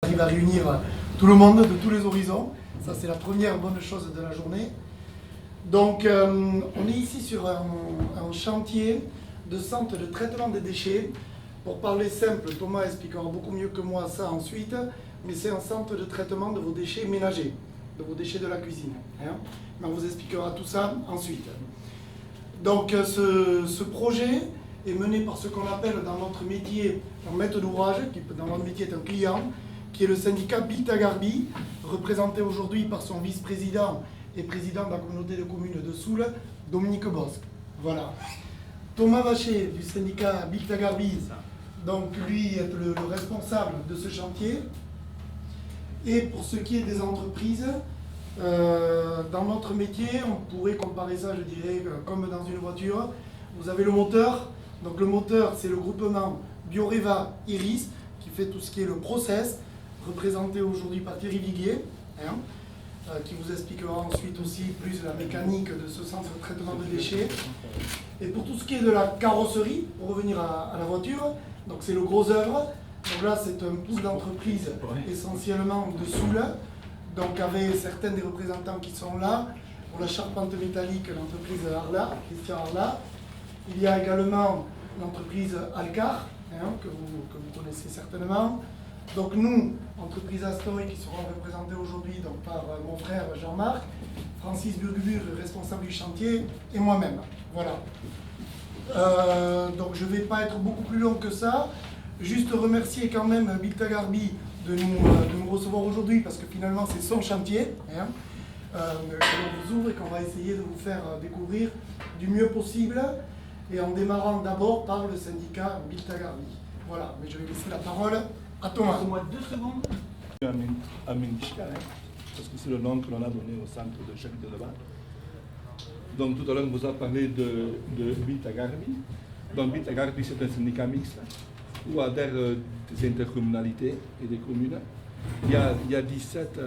arrive à réunir tout le monde de tous les horizons. Ça, c'est la première bonne chose de la journée. Donc, on est ici sur un chantier de centre de traitement des déchets. Pour parler simple, Thomas expliquera beaucoup mieux que moi ça ensuite, mais c'est un centre de traitement de vos déchets ménagers, de vos déchets de la cuisine. Hein. Mais on vous expliquera tout ça ensuite. Donc, ce projet est mené par ce qu'on appelle dans notre métier un maître d'ouvrage, qui dans notre métier est un client, qui est le syndicat Biltagarbi, représenté aujourd'hui par son vice-président et président de la communauté de communes de Soule, Dominique Bosque. Voilà. Thomas Vacher du syndicat Biltagarbi, donc lui est le responsable de ce chantier. Et pour ce qui est des entreprises, dans notre métier, on pourrait comparer ça, je dirais, comme dans une voiture. Vous avez le moteur. Donc le moteur, c'est le groupement Bioreva Iris, qui fait tout ce qui est le process, représenté aujourd'hui par Thierry Viguier, hein, qui vous expliquera ensuite aussi plus la mécanique de ce centre de traitement de déchets. Et pour tout ce qui est de la carrosserie, pour revenir à la voiture, donc c'est le gros œuvre. Donc là, c'est un pool d'entreprise essentiellement de Soule, donc avec certains des représentants qui sont là. Pour la charpente métallique, l'entreprise Arla, Christian Arla. Il y a également l'entreprise Alcar, hein, que vous connaissez certainement. Donc nous, entreprise Astoy, qui seront représentées aujourd'hui donc, par mon frère Jean-Marc, Francis Burgubur, responsable du chantier, et moi-même. Voilà. Donc je ne vais pas être beaucoup plus long que ça. Juste remercier quand même Biltagarbi de nous recevoir aujourd'hui, parce que finalement c'est son chantier, hein, que l'on vous ouvre et qu'on va essayer de vous faire découvrir du mieux possible, et en démarrant d'abord par le syndicat Biltagarbi. Voilà, mais je vais laisser la parole à Thomas. Moi 2 secondes. À Mendishka, hein, parce que c'est le nom que l'on a donné au centre de charité de bas. Donc tout à l'heure, on vous a parlé de Biltagarbi. Donc Biltagarbi, c'est un syndicat mixte où adhèrent des intercommunalités et des communes. Il y a 17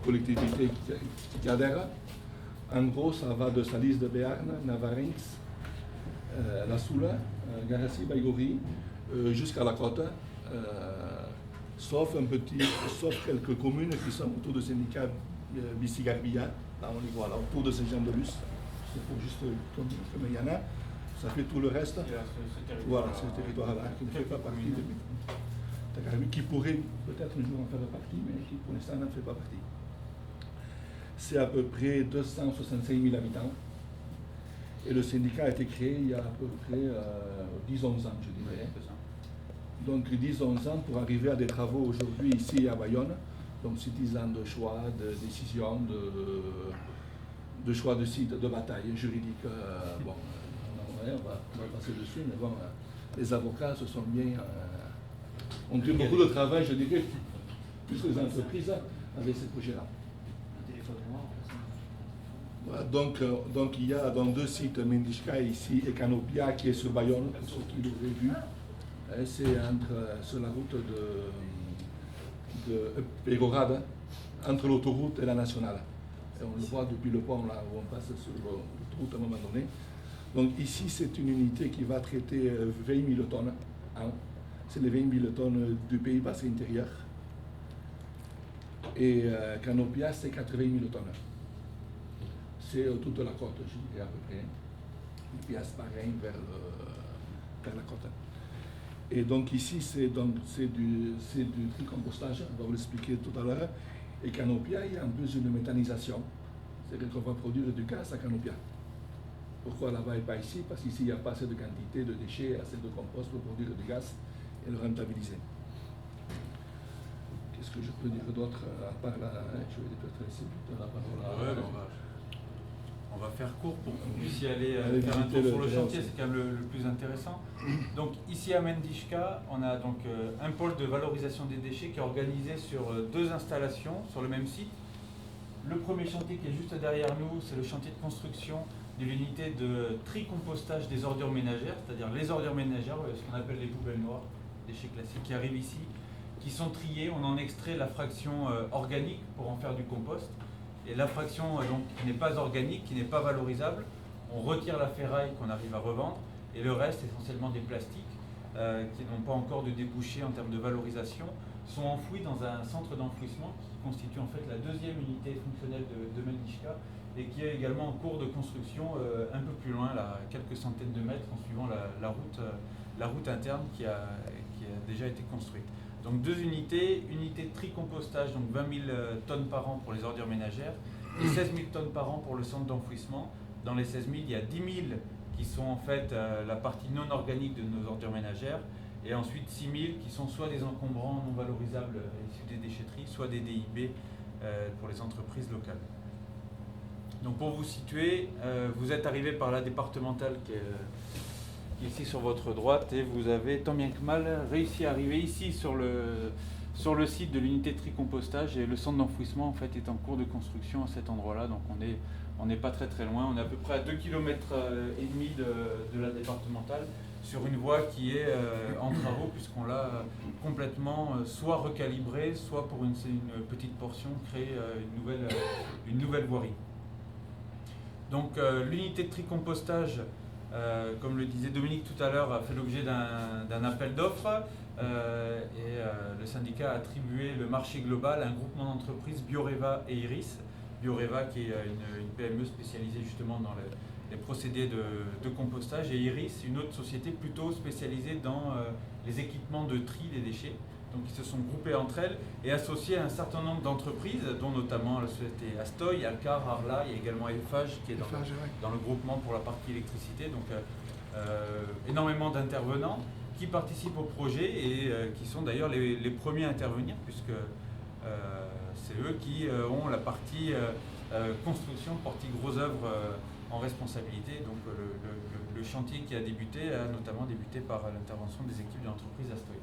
collectivités qui adhèrent. En gros, ça va de Salis de Béarn, Navarins, La Soule, Garassi, Baïgori, jusqu'à la côte, sauf quelques communes qui sont autour du syndicat Bicigarbia, là on les voit là, autour de Saint-Jean-de-Luz, c'est pour juste comme il y en a, ça fait tout le reste. Voilà, c'est ce territoire-là qui ne fait pas partie de Biltagarbi, qui pourrait peut-être un jour en faire partie, mais qui pour l'instant n'en fait pas partie. C'est à peu près 265 000 habitants. Et le syndicat a été créé il y a à peu près 10-11 ans, je dirais. Donc 10-11 ans pour arriver à des travaux aujourd'hui ici à Bayonne. Donc c'est 10 ans de choix, de décision, de choix de site, de bataille juridique. Bon, on va passer dessus, mais bon, les avocats se sont bien... ont eu beaucoup de travail, je dirais, plus que les entreprises avec ces projets-là. Voilà, donc il y a dans 2 sites, Mendishka ici et Canopia, qui est sur Bayonne, pour ceux qui l'auraient vu. C'est sur la route de Pérorade, entre l'autoroute et la nationale. Et on le voit depuis le pont là où on passe sur l'autoroute à un moment donné. Donc ici, c'est une unité qui va traiter 20 000 tonnes. Hein. C'est les 20 000 tonnes du Pays Basque intérieur. Et Canopia, c'est 80 000 tonnes. C'est toute la côte, je dirais à peu près. Et puis Aspareil vers la côte. Et donc ici, c'est du tricompostage, on va vous l'expliquer tout à l'heure. Et Canopia, il y a en plus une méthanisation. C'est-à-dire qu'on va produire du gaz à Canopia. Pourquoi là-bas et pas ici? Parce qu'ici, il n'y a pas assez de quantité de déchets, assez de compost pour produire du gaz et le rentabiliser. Qu'est-ce que je peux dire d'autre à part là? Je vais peut-être laisser plutôt la parole à... On va faire court pour que vous puissiez aller faire un tour sur le chantier, c'est quand même le plus intéressant. Donc ici à Mendishka, on a donc un pôle de valorisation des déchets qui est organisé sur 2 installations sur le même site. Le premier chantier qui est juste derrière nous, c'est le chantier de construction de l'unité de tri-compostage des ordures ménagères, c'est-à-dire les ordures ménagères, ce qu'on appelle les poubelles noires, déchets classiques qui arrivent ici, qui sont triés, on en extrait la fraction organique pour en faire du compost. Et la fraction donc, qui n'est pas organique, qui n'est pas valorisable, on retire la ferraille qu'on arrive à revendre, et le reste essentiellement des plastiques qui n'ont pas encore de débouché en termes de valorisation. sont enfouis dans un centre d'enfouissement qui constitue en fait la deuxième unité fonctionnelle de Mendichka et qui est également en cours de construction un peu plus loin, là, à quelques centaines de mètres en suivant la route interne qui a déjà été construite. Donc deux unités, unité de tri-compostage, donc 20 000 tonnes par an pour les ordures ménagères et 16 000 tonnes par an pour le centre d'enfouissement. Dans les 16 000, il y a 10 000 qui sont en fait la partie non organique de nos ordures ménagères et ensuite 6 000 qui sont soit des encombrants non valorisables issus des déchetteries, soit des DIB pour les entreprises locales. Donc pour vous situer, vous êtes arrivé par la départementale qui est ici sur votre droite et vous avez tant bien que mal réussi à arriver ici sur le site de l'unité de tri-compostage et le centre d'enfouissement en fait est en cours de construction à cet endroit-là, donc on n'est pas très loin, on est à peu près à 2,5 km de la départementale sur une voie qui est en travaux puisqu'on l'a complètement soit recalibrée, soit pour une petite portion créer une nouvelle voirie. Donc l'unité de tri-compostage, comme le disait Dominique tout à l'heure, a fait l'objet d'un appel d'offres et le syndicat a attribué le marché global à un groupement d'entreprises Bioreva et Iris. Bioreva qui est une PME spécialisée justement dans les procédés de compostage et Iris, une autre société plutôt spécialisée dans les équipements de tri des déchets. Donc ils se sont groupés entre elles et associés à un certain nombre d'entreprises, dont notamment la société Astoy, Alcar, Arla, il y a également Eiffage qui est dans le groupement pour la partie électricité. Donc énormément d'intervenants qui participent au projet et qui sont d'ailleurs les premiers à intervenir puisque c'est eux qui ont la partie construction, partie gros œuvre en responsabilité. Donc le chantier qui a débuté a notamment débuté par l'intervention des équipes de l'entreprise Astoy.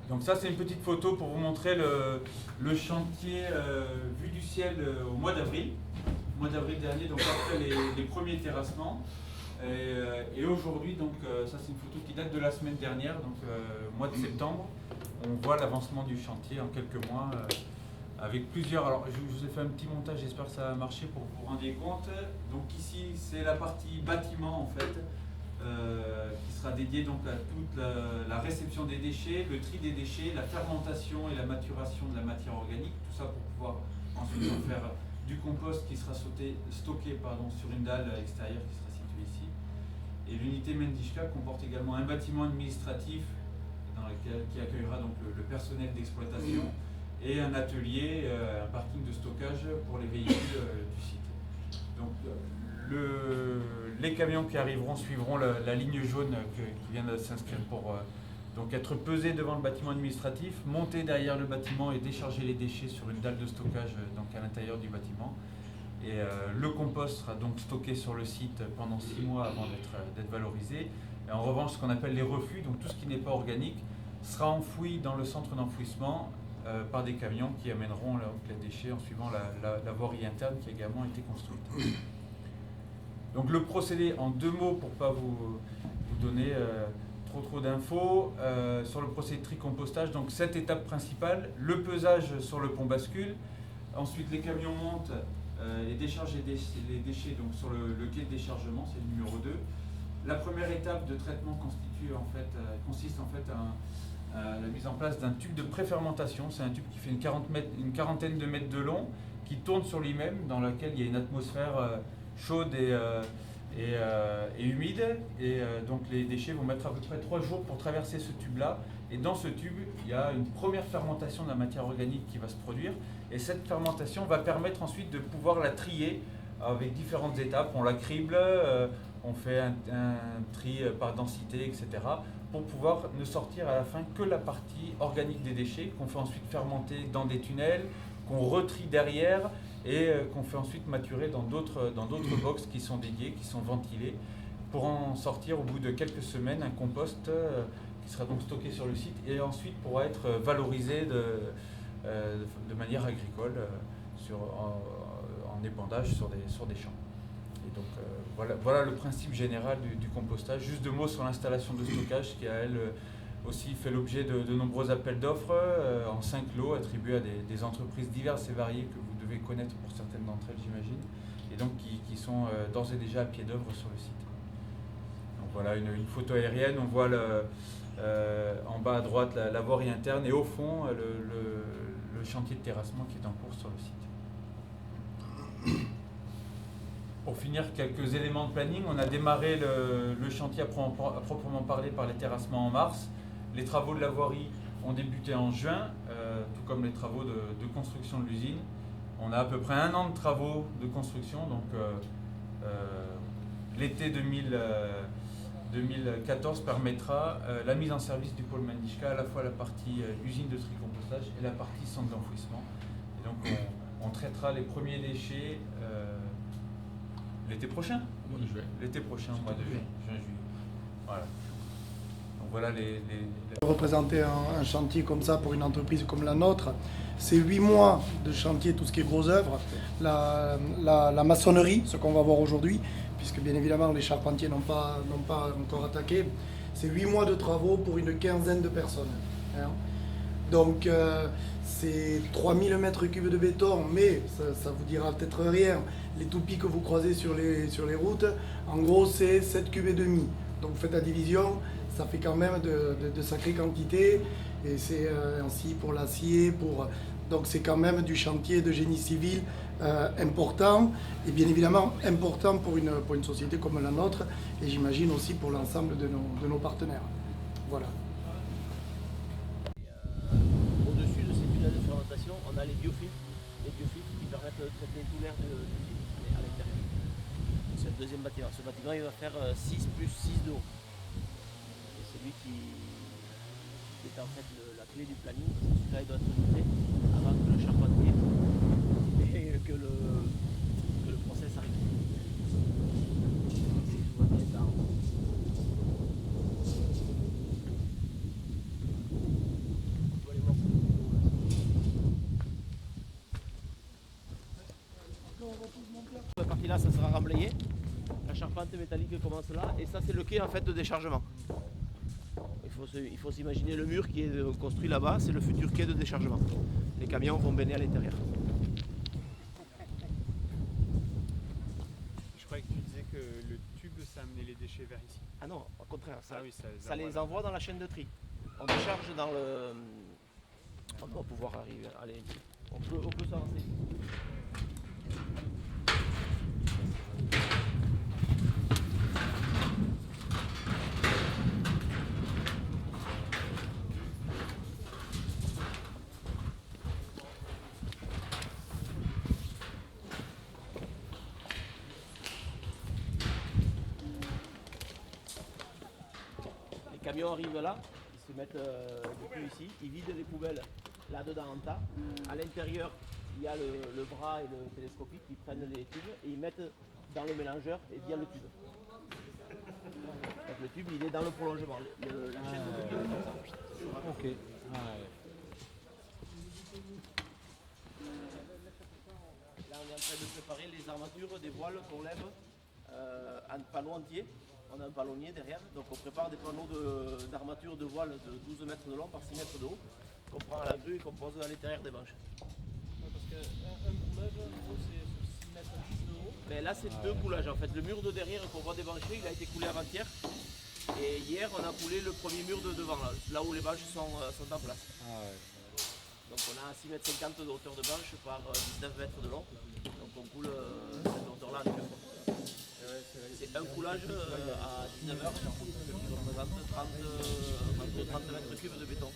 Donc ça c'est une petite photo pour vous montrer le chantier vu du ciel au mois d'avril. Au mois d'avril dernier, donc après les premiers terrassements. Et aujourd'hui, donc ça c'est une photo qui date de la semaine dernière, donc mois de septembre. On voit l'avancement du chantier en quelques mois avec plusieurs. Alors je vous ai fait un petit montage, j'espère que ça va marcher pour que vous vous rendiez compte. Donc ici c'est la partie bâtiment en fait. Qui sera dédié donc à toute la réception des déchets, le tri des déchets, la fermentation et la maturation de la matière organique, tout ça pour pouvoir ensuite en faire du compost qui sera stocké sur une dalle extérieure qui sera située ici. Et l'unité Mendichka comporte également un bâtiment administratif qui accueillera donc le personnel d'exploitation et un atelier, un parking de stockage pour les véhicules du site. Donc, les camions qui arriveront suivront la ligne jaune qui vient de s'inscrire pour donc être pesés devant le bâtiment administratif, monter derrière le bâtiment et décharger les déchets sur une dalle de stockage donc à l'intérieur du bâtiment. Et le compost sera donc stocké sur le site pendant 6 mois avant d'être valorisé. Et en revanche, ce qu'on appelle les refus, donc tout ce qui n'est pas organique, sera enfoui dans le centre d'enfouissement par des camions qui amèneront les déchets en suivant la voirie interne qui a également été construite. Donc le procédé en 2 mots pour ne pas vous donner trop d'infos sur le procédé de tri-compostage. Donc cette étape principale, le pesage sur le pont bascule. Ensuite les camions montent et déchargent les déchets donc, sur le quai de déchargement, c'est le numéro 2. La première étape de traitement consiste en fait à la mise en place d'un tube de préfermentation. C'est un tube qui fait une quarantaine de mètres de long, qui tourne sur lui-même, dans lequel il y a une atmosphère chaude et humide. Et donc les déchets vont mettre à peu près 3 jours pour traverser ce tube-là. Et dans ce tube, il y a une première fermentation de la matière organique qui va se produire. Et cette fermentation va permettre ensuite de pouvoir la trier avec différentes étapes. On la crible, on fait un tri par densité, etc. pour pouvoir ne sortir à la fin que la partie organique des déchets, qu'on fait ensuite fermenter dans des tunnels, qu'on retrie derrière et qu'on fait ensuite maturer dans d'autres box qui sont dédiés, qui sont ventilés, pour en sortir au bout de quelques semaines un compost qui sera donc stocké sur le site et ensuite pourra être valorisé de manière agricole en épandage sur des champs. Et donc voilà le principe général du compostage. Juste 2 mots sur l'installation de stockage qui a elle aussi fait l'objet de nombreux appels d'offres en 5 lots attribués à des entreprises diverses et variées que vous devez connaître pour certaines d'entre elles j'imagine, et donc qui sont d'ores et déjà à pied d'œuvre sur le site. Donc voilà une photo aérienne, on voit En bas à droite, la voirie interne et au fond, le chantier de terrassement qui est en cours sur le site. Pour finir, quelques éléments de planning. On a démarré le chantier à proprement parler par les terrassements en mars. Les travaux de la voirie ont débuté en juin, tout comme les travaux de construction de l'usine. On a à peu près 1 an de travaux de construction, donc l'été 2014 permettra la mise en service du pôle Mendichka, à la fois la partie usine de tricompostage et la partie centre d'enfouissement. Et donc on traitera les premiers déchets l'été prochain. L'été prochain, au mois de juin, juillet. Voilà. Donc voilà Représenter un chantier comme ça pour une entreprise comme la nôtre, c'est 8 mois de chantier, tout ce qui est gros œuvres, la maçonnerie, ce qu'on va voir aujourd'hui, puisque bien évidemment les charpentiers n'ont pas encore attaqué, c'est 8 mois de travaux pour une quinzaine de personnes. Hein. Donc c'est 3000 mètres cubes de béton, mais ça vous dira peut-être rien. Les toupies que vous croisez sur les routes, en gros c'est 7 cubes et demi. Donc vous faites la division, ça fait quand même de sacrées quantités. Et c'est ainsi pour l'acier, donc c'est quand même du chantier de génie civil important, et bien évidemment important pour une société comme la nôtre, et j'imagine aussi pour l'ensemble de nos partenaires. Voilà. Au-dessus de ces tunnels de fermentation, on a les biofiltres qui permettent de traiter tout l'air de l'usine à l'intérieur. C'est le deuxième bâtiment. Ce bâtiment il va faire 6 plus 6 de haut. Et c'est lui qui est en fait la clé du planning, parce que celui-là il doit être monté avant que le charpentier et que le process arrive. Si tout va bien dans cette partie-là, ça sera remblayé. La charpente métallique commence là, et ça c'est le quai en fait de déchargement. Il faut s'imaginer le mur qui est construit là-bas, c'est le futur quai de déchargement. Les camions vont baigner à l'intérieur. Je croyais que tu disais que le tube, ça amenait les déchets vers ici. Ah non, au contraire, ça, oui, ça les envoie dans la chaîne de tri. On décharge dans le... On doit pouvoir arriver. Allez, on peut s'avancer. Les camions arrivent là, ils se mettent depuis ici, ils vident les poubelles là-dedans en tas. À l'intérieur, il y a le bras et le télescopique qui prennent les tubes et ils mettent dans le mélangeur et via le tube. Donc le tube, il est dans le prolongement. La chaîne de tube, est comme ça. Ok. Là, on est en train de préparer les armatures des voiles qu'on lève en panneau entier. On a un palonnier derrière, donc on prépare des panneaux d'armature de voile de 12 mètres de long par 6 mètres de haut, qu'on prend à la grue et qu'on pose à l'intérieur des manches. Parce qu'un coulage, en gros, c'est 6 mètres 10 de haut. Mais là, c'est 2 coulages en fait. Le mur de derrière qu'on voit débranché, il a été coulé avant-hier. Et hier, on a coulé le premier mur de devant, là où les bâches sont en place. Donc on a 6 mètres 50 de hauteur de bâche par 19 mètres de long. Donc on coule cette hauteur-là avec eux. C'est un coulage à 19h qui représente 30 mètres cubes de béton.